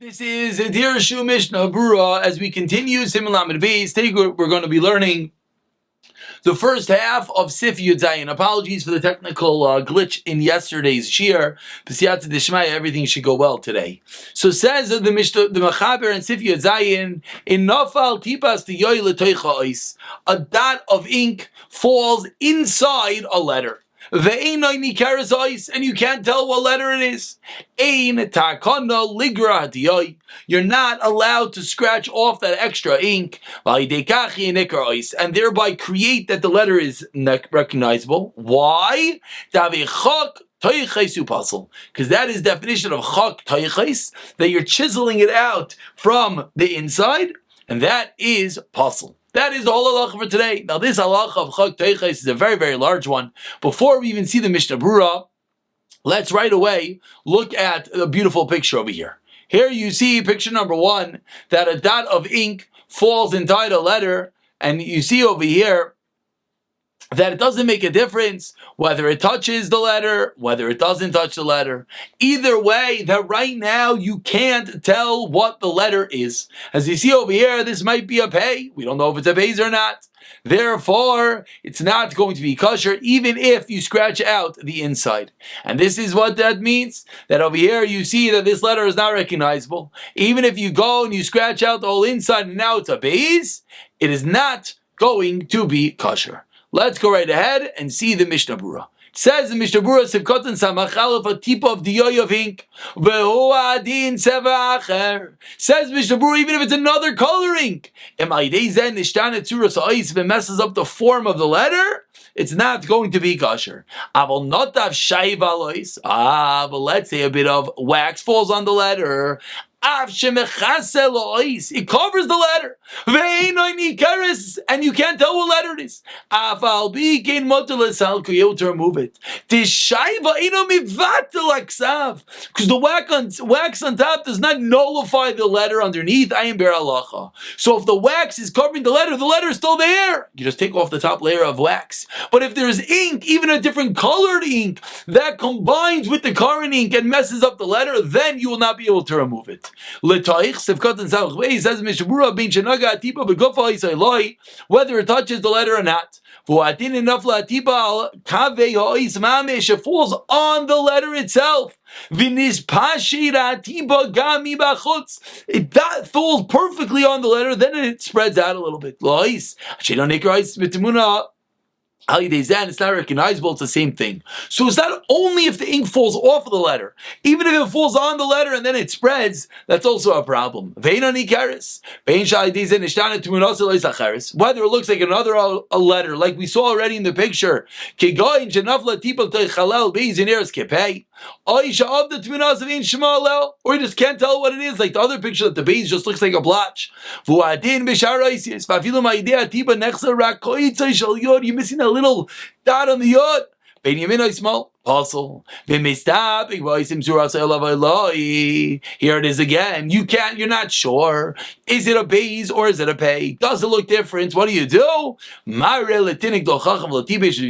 This is Dirshu Mishnah Berurah. As we continue Siman Lamed Beis, today we're going to be learning the first half of Sif Yud Zayin. Apologies for the technical glitch in yesterday's shiur. B'siyata d'shmaya, everything should go well today. So says the Mishnah, the Mechaber and Sif Yud Zayin, in Nafal Tipas T'yoy L'toicha Ois, a dot of ink falls inside a letter. And you can't tell what letter it is. You're not allowed to scratch off that extra ink and thereby create that the letter is recognizable. Why? Because that is definition of chak teiches, that you're chiseling it out from the inside, and that is pasul. That is the whole halacha for today. Now this halacha of chak teiches is a very, very large one. Before we even see the Mishnah Berurah, let's right away look at a beautiful picture over here. Here you see picture number one, that a dot of ink falls inside a letter, and you see over here that it doesn't make a difference whether it touches the letter, whether it doesn't touch the letter. Either way, that right now you can't tell what the letter is. As you see over here, this might be a pei. We don't know if it's a pei or not. Therefore, it's not going to be kosher even if you scratch out the inside. And this is what that means, that over here you see that this letter is not recognizable. Even if you go and you scratch out the whole inside and now it's a beis, it is not going to be kosher. Let's go right ahead and see the Mishnah Berurah. It says the Mishnah Berurah, Sivkotan Samachalef, a tip of diyoy of ink. Adin seva acher. Says Mishnah Berurah, even if it's another color ink, if it messes up the form of the letter, it's not going to be kosher. But let's say a bit of wax falls on the letter. It covers the letter, and you can't tell what letter it is. You're able to remove it. Because the wax on top does not nullify the letter underneath. So if the wax is covering the letter is still there. You just take off the top layer of wax. But if there's ink, even a different colored ink, that combines with the current ink and messes up the letter, then you will not be able to remove it. Says Mishnah Berurah, whether it touches the letter or not. It falls on the letter itself. It falls perfectly on the letter, then it spreads out a little bit. It's not recognizable, it's the same thing. So it's not only if the ink falls off of the letter, even if it falls on the letter and then it spreads, that's also a problem. Whether it looks like another a letter, like we saw already in the picture, or you just can't tell what it is, like the other picture that the base just looks like a blotch. You're missing a little dot on the yod. Small. Apostle. Here it is again. You're not sure. Is it a beis or is it a pei? Does it look different? What do? You've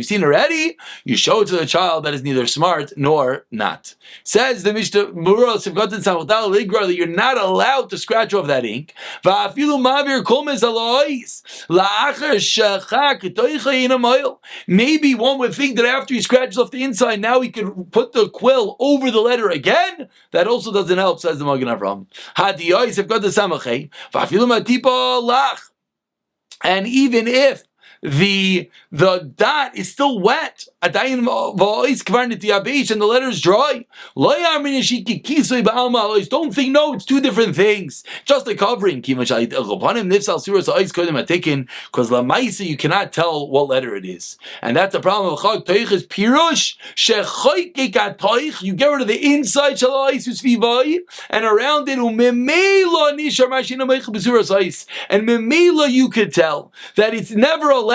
seen already? You show it to the child that is neither smart nor not. Says the Mishnah Berurah that you're not allowed to scratch off that ink. Maybe one would think that after he scratches off the inside, now he can put the quill over the letter again. That also doesn't help, says the Magen Avraham. And even if the dot is still wet, and the letter is dry, don't think, no, it's two different things, just a covering, because you cannot tell what letter it is. And that's the problem of chak teiches pirush. You get rid of the inside and around it, and memela you could tell that it's never allowed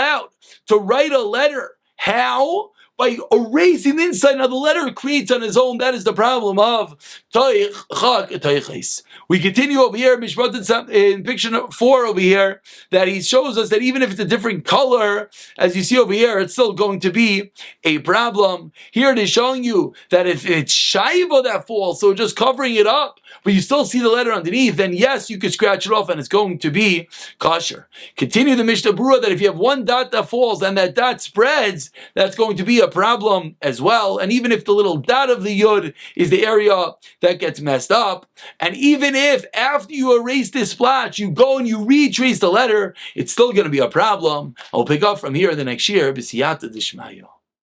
to write a letter. How? by erasing the inside. Now the letter creates on his own. That is the problem of toich chak toiches. We continue over here in picture 4 over here, that he shows us that even if it's a different color, as you see over here, it's still going to be a problem. Here it is showing you that if it's shaiva that falls, so just covering it up, but you still see the letter underneath, then yes, you could scratch it off and it's going to be kosher. Continue the Mishnah Berurah that if you have one dot that falls and that dot spreads, that's going to be a problem as well. And even if the little dot of the yud is the area that gets messed up, and even if after you erase this splotch, you go and you retrace the letter, it's still going to be a problem. I'll pick up from here the next year. B'siyata d'shmayo.